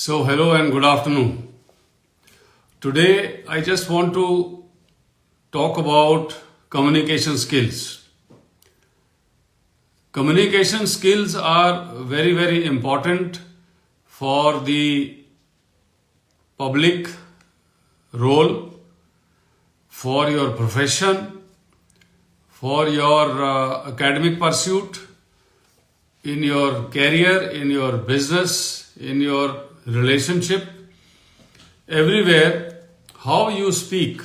So, hello and good afternoon. Today, I just want to talk about communication skills. Communication skills are very, very important for the public role, for your profession, for your academic pursuit, in your career, in your business, in your relationship, everywhere. How you speak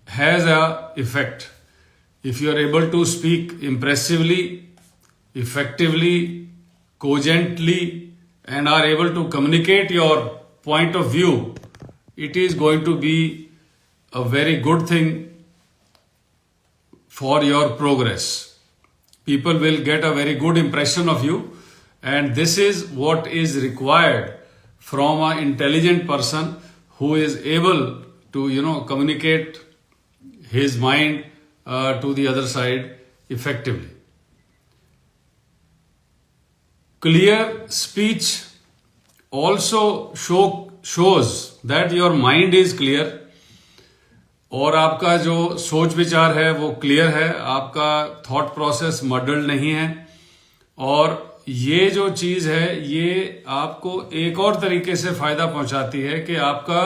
has a effect. If you are able to speak impressively, effectively, cogently, and are able to communicate your point of view, it is going to be a very good thing for your progress. People will get a very good impression of you, and this is what is required from an intelligent person who is able to communicate his mind to the other side effectively. Clear speech also shows that your mind is clear और आपका जो सोच विचार है वो clear है, आपका thought process muddled नहीं है। और ये जो चीज है ये आपको एक और तरीके से फायदा पहुंचाती है कि आपका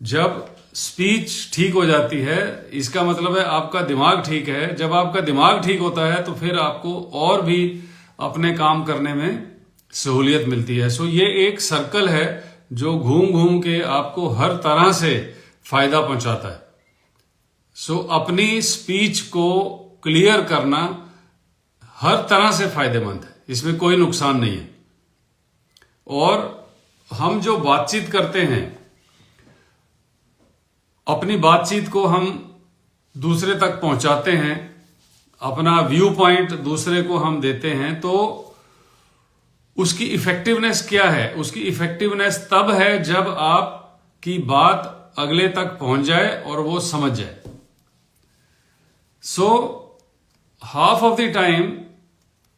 जब स्पीच ठीक हो जाती है, इसका मतलब है आपका दिमाग ठीक है। जब आपका दिमाग ठीक होता है तो फिर आपको और भी अपने काम करने में सहूलियत मिलती है। सो ये एक सर्कल है जो घूम घूम के आपको हर तरह से फायदा पहुंचाता है। सो अपनी स्पीच को क्लियर करना हर तरह से फायदेमंद है, इसमें कोई नुकसान नहीं है। और हम जो बातचीत करते हैं, अपनी बातचीत को हम दूसरे तक पहुंचाते हैं, अपना व्यू पॉइंट दूसरे को हम देते हैं, तो उसकी इफेक्टिवनेस क्या है? उसकी इफेक्टिवनेस तब है जब आपकी बात अगले तक पहुंच जाए और वो समझ जाए। So half of the time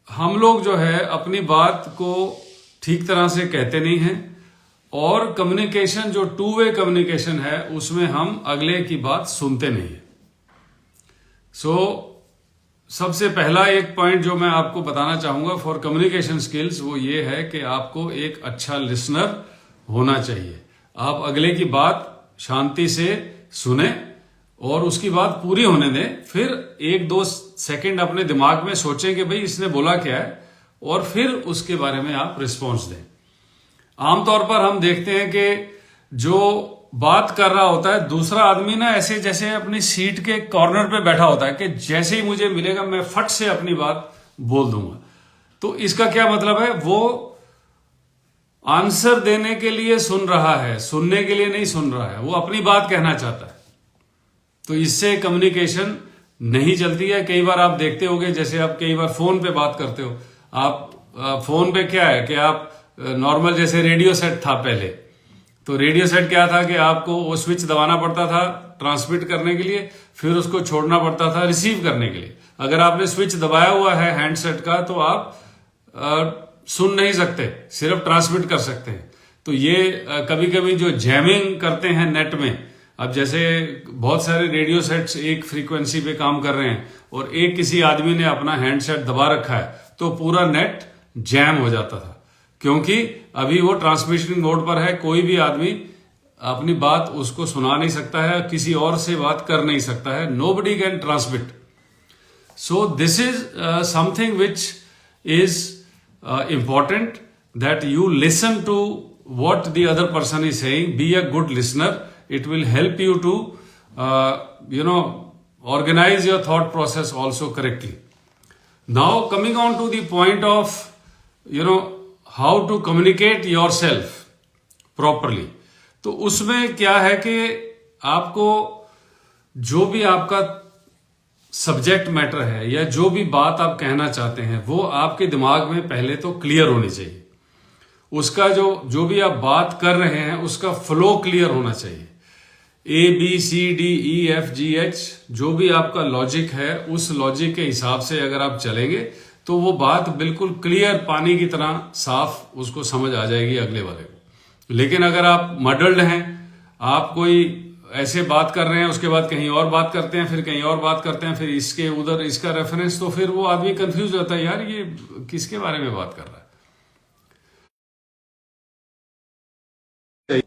हम लोग जो है अपनी बात को ठीक तरह से कहते नहीं हैं, और कम्युनिकेशन जो टू वे कम्युनिकेशन है उसमें हम अगले की बात सुनते नहीं है। सो सबसे पहला एक पॉइंट जो मैं आपको बताना चाहूंगा फॉर कम्युनिकेशन स्किल्स वो ये है कि आपको एक अच्छा लिसनर होना चाहिए। आप अगले की बात शांति से सुने और उसकी बात पूरी होने दें, फिर एक दो सेकंड अपने दिमाग में सोचें कि भाई इसने बोला क्या है, और फिर उसके बारे में आप रिस्पॉन्स दें। आमतौर पर हम देखते हैं कि जो बात कर रहा होता है दूसरा आदमी ना ऐसे जैसे अपनी सीट के कॉर्नर पे बैठा होता है कि जैसे ही मुझे मिलेगा मैं फट से अपनी बात बोल दूंगा। तो इसका क्या मतलब है? वो आंसर देने के लिए सुन रहा है, सुनने के लिए नहीं सुन रहा है, वो अपनी बात कहना चाहता है। तो इससे कम्युनिकेशन नहीं चलती है। कई बार आप देखते होंगे, जैसे आप कई बार फोन पे बात करते हो, आप फोन पे क्या है कि आप नॉर्मल जैसे रेडियो सेट था पहले, तो रेडियो सेट क्या था कि आपको वो स्विच दबाना पड़ता था ट्रांसमिट करने के लिए, फिर उसको छोड़ना पड़ता था रिसीव करने के लिए। अगर आपने स्विच दबाया हुआ है हैंडसेट का तो आप सुन नहीं सकते, सिर्फ ट्रांसमिट कर सकते हैं। तो ये कभी कभी जो जैमिंग करते हैं नेट में, अब जैसे बहुत सारे रेडियो सेट्स एक फ्रीक्वेंसी पे काम कर रहे हैं और एक किसी आदमी ने अपना हैंडसेट दबा रखा है, तो पूरा नेट जैम हो जाता था, क्योंकि अभी वो ट्रांसमिशन मोड पर है। कोई भी आदमी अपनी बात उसको सुना नहीं सकता है, किसी और से बात कर नहीं सकता है। Nobody can transmit. So this is something which is important that you listen to what the other person is saying. Be a good listener. It will help you to organize your thought process also correctly. Now coming on to the point of how to communicate yourself properly. तो उसमें क्या है कि आपको जो भी आपका subject matter है या जो भी बात आप कहना चाहते हैं वो आपके दिमाग में पहले तो क्लियर होनी चाहिए। उसका जो भी आप बात कर रहे हैं उसका फ्लो क्लियर होना चाहिए। ABCDEFGH जो भी आपका लॉजिक है उस लॉजिक के हिसाब से अगर आप चलेंगे तो वो बात बिल्कुल क्लियर पानी की तरह साफ उसको समझ आ जाएगी अगले वाले को। लेकिन अगर आप मडल्ड हैं, आप कोई ऐसे बात कर रहे हैं, उसके बाद कहीं और बात करते हैं, फिर कहीं और बात करते हैं, फिर इसके उधर इसका रेफरेंस, तो फिर वो आदमी कंफ्यूज हो जाता है, यार ये किसके बारे में बात कर रहा है।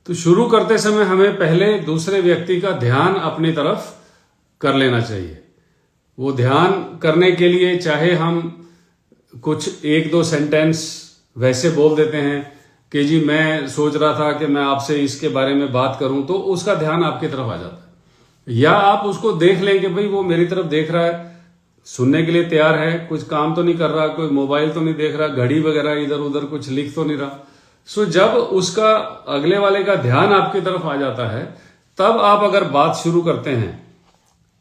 तो शुरू करते समय हमें पहले दूसरे व्यक्ति का ध्यान अपनी तरफ कर लेना चाहिए। वो ध्यान करने के लिए चाहे हम कुछ एक दो सेंटेंस वैसे बोल देते हैं कि जी मैं सोच रहा था कि मैं आपसे इसके बारे में बात करूं, तो उसका ध्यान आपकी तरफ आ जाता है। या आप उसको देख लें कि भाई वो मेरी तरफ देख रहा है, सुनने के लिए तैयार है, कुछ काम तो नहीं कर रहा, कोई मोबाइल तो नहीं देख रहा, घड़ी वगैरह इधर उधर कुछ लिख तो नहीं रहा। सो जब उसका अगले वाले का ध्यान आपकी तरफ आ जाता है, तब आप अगर बात शुरू करते हैं,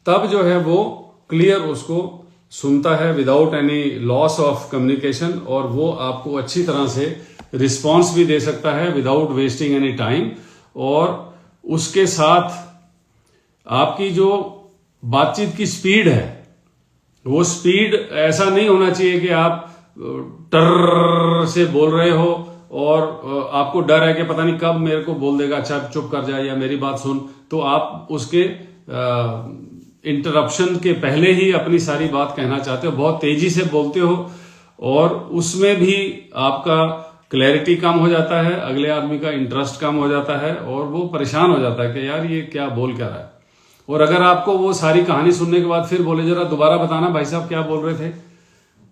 तब जो है वो क्लियर उसको सुनता है without any loss of communication, और वो आपको अच्छी तरह से रिस्पॉन्स भी दे सकता है विदाउट वेस्टिंग एनी टाइम। और उसके साथ आपकी जो बातचीत की स्पीड है, वो स्पीड ऐसा नहीं होना चाहिए कि आप टर से बोल रहे हो और आपको डर है कि पता नहीं कब मेरे को बोल देगा, अच्छा चुप कर जाए या मेरी बात सुन, तो आप उसके इंटरप्शन के पहले ही अपनी सारी बात कहना चाहते हो, बहुत तेजी से बोलते हो, और उसमें भी आपका क्लैरिटी कम हो जाता है, अगले आदमी का इंटरेस्ट कम हो जाता है, और वो परेशान हो जाता है कि यार ये क्या बोल क्या रहा है। और अगर आपको वो सारी कहानी सुनने के बाद फिर बोले जरा दोबारा बताना भाई साहब क्या बोल रहे थे,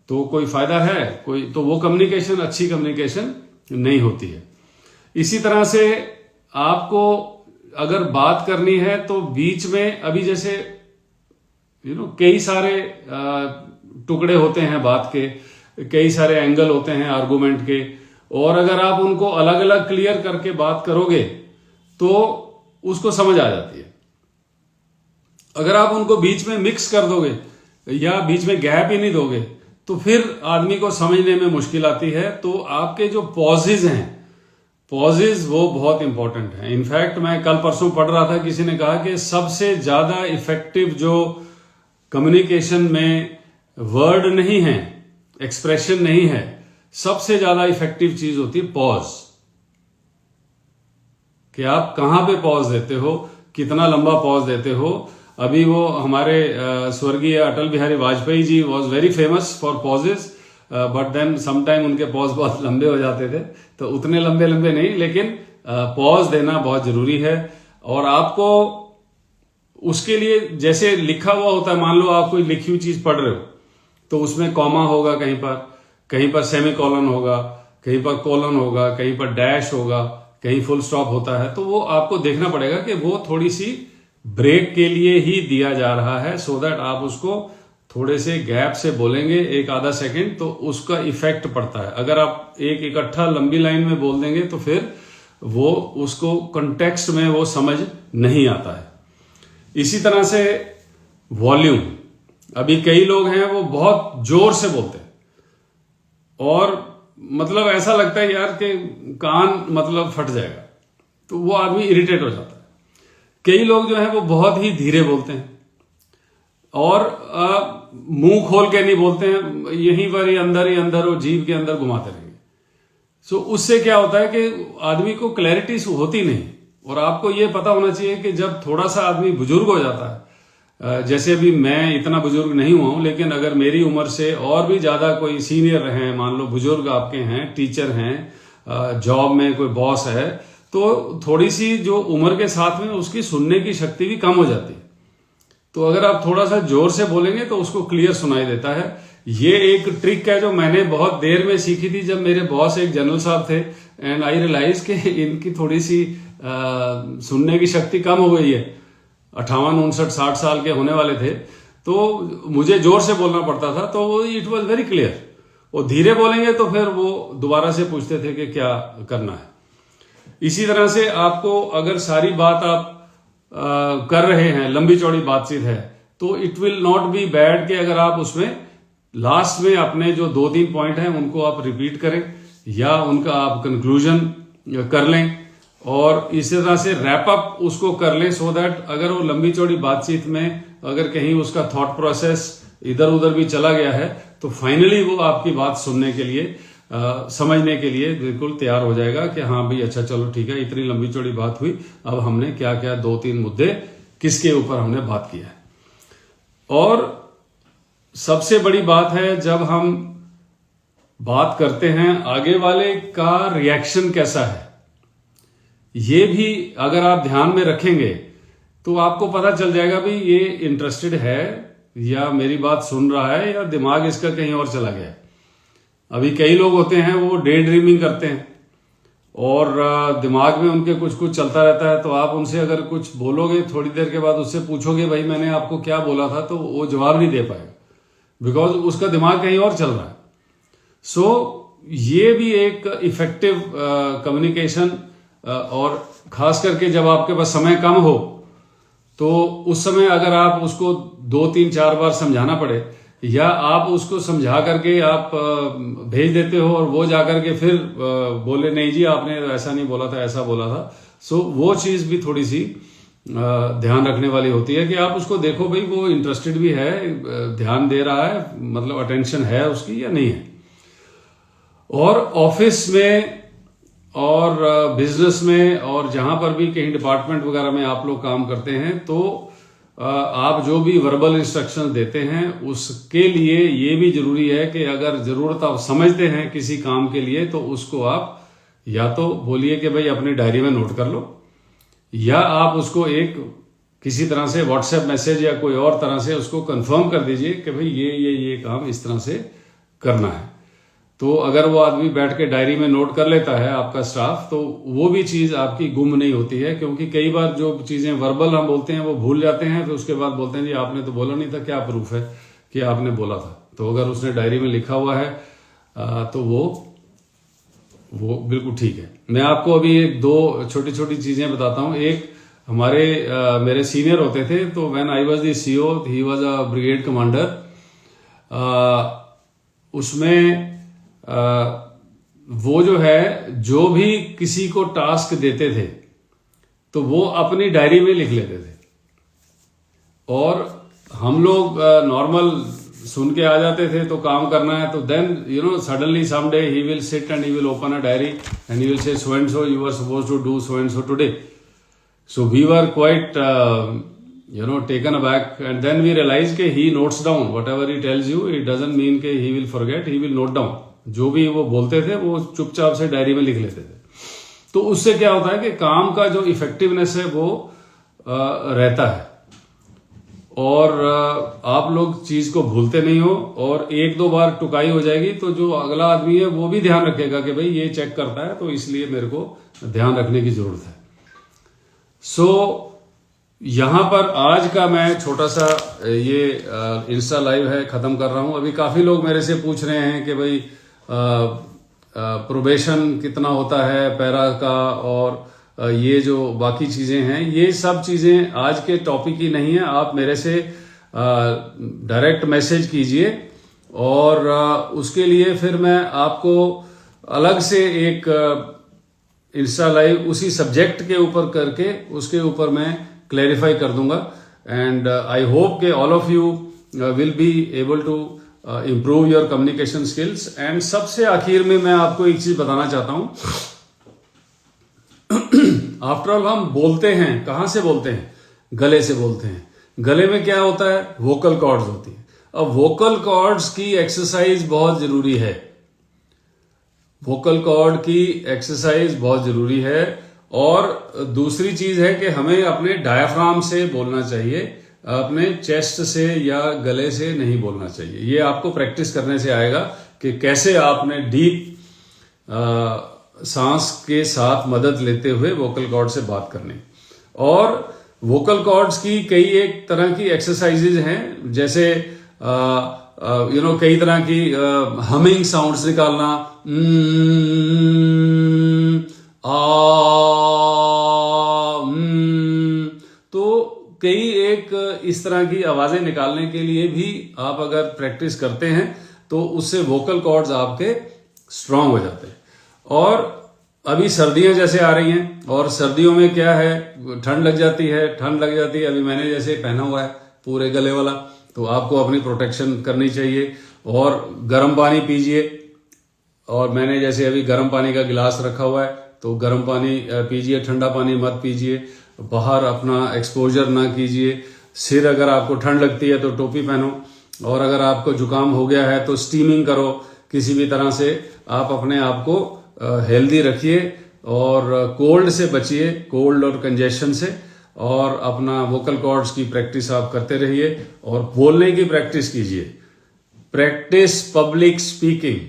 तो कोई फायदा है कोई, तो वो कम्युनिकेशन अच्छी कम्युनिकेशन नहीं होती है। इसी तरह से आपको अगर बात करनी है तो बीच में अभी जैसे कई सारे टुकड़े होते हैं बात के, कई सारे एंगल होते हैं आर्गुमेंट के, और अगर आप उनको अलग अलग क्लियर करके बात करोगे तो उसको समझ आ जाती है। अगर आप उनको बीच में मिक्स कर दोगे या बीच में गैप ही नहीं दोगे तो फिर आदमी को समझने में मुश्किल आती है। तो आपके जो पॉजेज हैं, पॉजेज वो बहुत इंपॉर्टेंट हैं। इनफैक्ट मैं कल परसों पढ़ रहा था, किसी ने कहा कि सबसे ज्यादा इफेक्टिव जो कम्युनिकेशन में वर्ड नहीं है, एक्सप्रेशन नहीं है, सबसे ज्यादा इफेक्टिव चीज होती है पॉज। कि आप कहां पे पॉज देते हो, कितना लंबा पॉज देते हो। अभी वो हमारे स्वर्गीय Atal Bihari Vajpayee ji was very famous for pauses, but then sometime उनके पॉज बहुत लंबे हो जाते थे, तो उतने लंबे लंबे नहीं, लेकिन पॉज देना बहुत जरूरी है। और आपको उसके लिए जैसे लिखा हुआ होता है, मान लो आप कोई लिखी हुई चीज पढ़ रहे हो तो उसमें कॉमा होगा, कहीं पर सेमी कॉलन होगा, कहीं पर कोलन होगा, कहीं पर डैश होगा, कहीं फुल स्टॉप होता है, तो वो आपको देखना पड़ेगा कि वो थोड़ी सी ब्रेक के लिए ही दिया जा रहा है, सो दैट आप उसको थोड़े से गैप से बोलेंगे, एक आधा सेकंड, तो उसका इफेक्ट पड़ता है। अगर आप एक इकट्ठा लंबी लाइन में बोल देंगे तो फिर वो उसको कॉन्टेक्स्ट में वो समझ नहीं आता है। इसी तरह से वॉल्यूम, अभी कई लोग हैं वो बहुत जोर से बोलते हैं और मतलब ऐसा लगता है यार कि कान मतलब फट जाएगा, तो वो आदमी इरिटेट हो जाता है। कई लोग जो है वो बहुत ही धीरे बोलते हैं और मुंह खोल के नहीं बोलते हैं, यहीं पर ही अंदर वो जीभ के अंदर घुमाते रहेंगे। सो उससे क्या होता है कि आदमी को क्लैरिटी होती नहीं। और आपको ये पता होना चाहिए कि जब थोड़ा सा आदमी बुजुर्ग हो जाता है, जैसे भी मैं इतना बुजुर्ग नहीं हुआ हूं, लेकिन अगर मेरी उम्र से और भी ज्यादा कोई सीनियर हैं, मान लो बुजुर्ग आपके हैं, टीचर हैं, जॉब में कोई बॉस है, तो थोड़ी सी जो उम्र के साथ में उसकी सुनने की शक्ति भी कम हो जाती है। तो अगर आप थोड़ा सा जोर से बोलेंगे तो उसको क्लियर सुनाई देता है। ये एक ट्रिक है जो मैंने बहुत देर में सीखी थी, जब मेरे बॉस एक जनरल साहब थे, एंड आई रियलाइज कि इनकी थोड़ी सी सुनने की शक्ति कम हो गई है। 58, 59, 60 साल के होने वाले थे, तो मुझे जोर से बोलना पड़ता था, तो इट वॉज वेरी क्लियर। वो धीरे बोलेंगे तो फिर वो दोबारा से पूछते थे कि क्या करना है। इसी तरह से आपको अगर सारी बात आप कर रहे हैं, लंबी चौड़ी बातचीत है, तो it will not be bad कि अगर आप उसमें लास्ट में अपने जो 2-3 पॉइंट हैं उनको आप रिपीट करें या उनका आप कंक्लूजन कर लें, और इसी तरह से रैप अप उसको कर लें, सो दैट अगर वो लंबी चौड़ी बातचीत में अगर कहीं उसका थॉट प्रोसेस इधर उधर भी चला गया है तो फाइनली वो आपकी बात सुनने के लिए समझने के लिए बिल्कुल तैयार हो जाएगा कि हाँ भाई अच्छा चलो ठीक है, इतनी लंबी चौड़ी बात हुई, अब हमने क्या क्या 2-3 मुद्दे किसके ऊपर हमने बात किया है। और सबसे बड़ी बात है जब हम बात करते हैं आगे वाले का रिएक्शन कैसा है, ये भी अगर आप ध्यान में रखेंगे तो आपको पता चल जाएगा भाई ये इंटरेस्टेड है या मेरी बात सुन रहा है या दिमाग इसका कहीं और चला गया है। अभी कई लोग होते हैं वो डे ड्रीमिंग करते हैं और दिमाग में उनके कुछ कुछ चलता रहता है, तो आप उनसे अगर कुछ बोलोगे थोड़ी देर के बाद उससे पूछोगे भाई मैंने आपको क्या बोला था, तो वो जवाब नहीं दे पाएगा बिकॉज उसका दिमाग कहीं और चल रहा है। सो ये भी एक इफेक्टिव कम्युनिकेशन और खास करके जब आपके पास समय कम हो तो उस समय अगर आप उसको 2-3-4 बार समझाना पड़े या आप उसको समझा करके आप भेज देते हो और वो जाकर के फिर बोले नहीं जी आपने ऐसा नहीं बोला था, ऐसा बोला था, सो वो चीज भी थोड़ी सी ध्यान रखने वाली होती है कि आप उसको देखो भाई वो इंटरेस्टेड भी है, ध्यान दे रहा है, मतलब अटेंशन है उसकी या नहीं है। और ऑफिस में और बिजनेस में और जहां पर भी कहीं डिपार्टमेंट वगैरह में आप लोग काम करते हैं तो आप जो भी वर्बल इंस्ट्रक्शन देते हैं उसके लिए ये भी जरूरी है कि अगर जरूरत आप समझते हैं किसी काम के लिए तो उसको आप या तो बोलिए कि भाई अपनी डायरी में नोट कर लो या आप उसको एक किसी तरह से व्हाट्सएप मैसेज या कोई और तरह से उसको कंफर्म कर दीजिए कि भाई ये काम इस तरह से करना है। तो अगर वो आदमी बैठ के डायरी में नोट कर लेता है आपका स्टाफ तो वो भी चीज आपकी गुम नहीं होती है, क्योंकि कई बार जो चीजें वर्बल हम बोलते हैं वो भूल जाते हैं, फिर उसके बाद बोलते हैं जी आपने तो बोला नहीं था, क्या प्रूफ है कि आपने बोला था। तो अगर उसने डायरी में लिखा हुआ है तो वो बिल्कुल ठीक है। मैं आपको अभी 2 छोटी छोटी चीजें बताता हूँ। एक हमारे मेरे सीनियर होते थे, तो when I was the CEO he was a brigade commander. उसमें वो जो है जो भी किसी को टास्क देते थे तो वो अपनी डायरी में लिख लेते थे और हम लोग नॉर्मल सुन के आ जाते थे तो काम करना है, तो then suddenly someday he will sit and he will open a diary and he will say so and so you are suppose to do so and so today. So we were quite taken aback, and then we realized कि he notes down whatever he tells you, it doesn't mean कि he will forget, he will note down। जो भी वो बोलते थे वो चुपचाप से डायरी में लिख लेते थे। तो उससे क्या होता है कि काम का जो इफेक्टिवनेस है वो रहता है और आप लोग चीज को भूलते नहीं हो, और 1-2 बार टुकाई हो जाएगी तो जो अगला आदमी है वो भी ध्यान रखेगा कि भाई ये चेक करता है तो इसलिए मेरे को ध्यान रखने की जरूरत है। सो यहां पर आज का मैं छोटा सा ये इंस्टा लाइव है खत्म कर रहा हूं। अभी काफी लोग मेरे से पूछ रहे हैं कि भाई प्रोबेशन कितना होता है पैरा का, और ये जो बाकी चीजें हैं, ये सब चीजें आज के टॉपिक ही नहीं है। आप मेरे से डायरेक्ट मैसेज कीजिए और उसके लिए फिर मैं आपको अलग से एक इंस्टा लाइव उसी सब्जेक्ट के ऊपर करके उसके ऊपर मैं क्लैरिफाई कर दूंगा। एंड आई होप कि all of you will be able to improve your communication skills. And सबसे आखिर में मैं आपको एक चीज बताना चाहता हूं। आफ्टर ऑल हम बोलते हैं, कहां से बोलते हैं? गले से बोलते हैं। गले में क्या होता है? वोकल कॉर्ड्स होती है। अब वोकल कॉर्ड्स की एक्सरसाइज बहुत जरूरी है। वोकल कॉर्ड की एक्सरसाइज बहुत जरूरी है। और दूसरी चीज है कि हमें अपने डायफ्राम से बोलना चाहिए, अपने चेस्ट से या गले से नहीं बोलना चाहिए। ये आपको प्रैक्टिस करने से आएगा कि कैसे आपने डीप सांस के साथ मदद लेते हुए वोकल कॉर्ड से बात करनी। और वोकल कॉर्ड्स की कई एक तरह की एक्सरसाइजेज हैं, जैसे कई तरह की हमिंग साउंड्स निकालना, तो कई एक इस तरह की आवाजें निकालने के लिए भी आप अगर प्रैक्टिस करते हैं तो उससे वोकल कॉर्ड्स आपके स्ट्रांग हो जाते हैं। और अभी सर्दियां जैसे आ रही हैं और सर्दियों में क्या है, ठंड लग जाती है। अभी मैंने जैसे पहना हुआ है पूरे गले वाला, तो आपको अपनी प्रोटेक्शन करनी चाहिए। और गर्म पानी पीजिए, और मैंने जैसे अभी गर्म पानी का गिलास रखा हुआ है तो गर्म पानी पीजिए, ठंडा पानी मत पीजिए, बाहर अपना एक्सपोजर ना कीजिए। सिर अगर आपको ठंड लगती है तो टोपी पहनो, और अगर आपको जुकाम हो गया है तो स्टीमिंग करो। किसी भी तरह से आप अपने आप को हेल्दी रखिए और कोल्ड से बचिए, कोल्ड और कंजेशन से, और अपना वोकल कॉर्ड्स की प्रैक्टिस आप करते रहिए और बोलने की प्रैक्टिस कीजिए। Practice public speaking.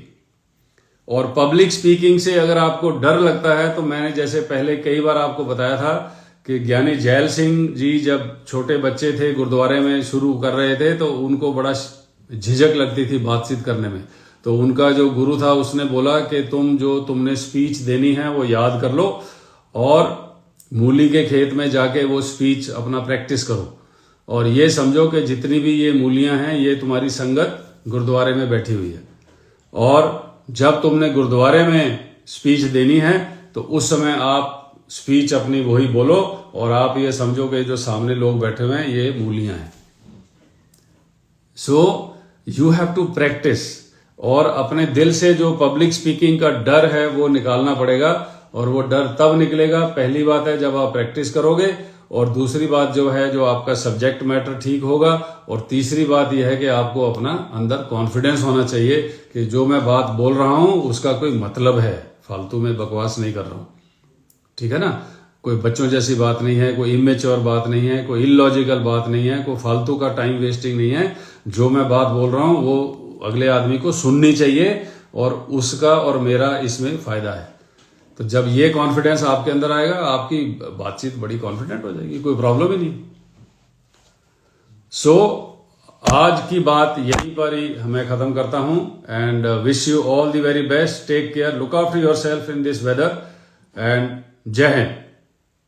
और पब्लिक स्पीकिंग से अगर आपको डर लगता है तो मैंने जैसे पहले कई बार आपको बताया था कि ज्ञानी जैल सिंह जी जब छोटे बच्चे थे, गुरुद्वारे में शुरू कर रहे थे, तो उनको बड़ा झिझक लगती थी बातचीत करने में। तो उनका जो गुरु था उसने बोला कि तुमने स्पीच देनी है वो याद कर लो और मूली के खेत में जाके वो स्पीच अपना प्रैक्टिस करो, और ये समझो कि जितनी भी ये मूलियां हैं ये तुम्हारी संगत गुरुद्वारे में बैठी हुई है। और जब तुमने गुरुद्वारे में स्पीच देनी है तो उस समय आप स्पीच अपनी वही बोलो, और आप ये समझो कि जो सामने लोग बैठे हुए हैं ये मूलियां हैं। So you have to practise, और अपने दिल से जो पब्लिक स्पीकिंग का डर है वो निकालना पड़ेगा। और वो डर तब निकलेगा, पहली बात है जब आप प्रैक्टिस करोगे, और दूसरी बात जो है जो आपका सब्जेक्ट मैटर ठीक होगा, और तीसरी बात यह है कि आपको अपना अंदर कॉन्फिडेंस होना चाहिए कि जो मैं बात बोल रहा हूं उसका कोई मतलब है, फालतू में बकवास नहीं कर रहा हूं। ठीक है ना, कोई बच्चों जैसी बात नहीं है, कोई इमेच्योर बात नहीं है, कोई इलॉजिकल बात नहीं है, कोई फालतू का टाइम वेस्टिंग नहीं है। जो मैं बात बोल रहा हूं वो अगले आदमी को सुननी चाहिए, और उसका और मेरा इसमें फायदा है। तो जब ये कॉन्फिडेंस आपके अंदर आएगा, आपकी बातचीत बड़ी कॉन्फिडेंट हो जाएगी, कोई प्रॉब्लम ही नहीं। सो आज की बात यहीं पर ही मैं खत्म करता हूं, and wish you all the very best, take care, look after yourself in this weather, and जय हिंद।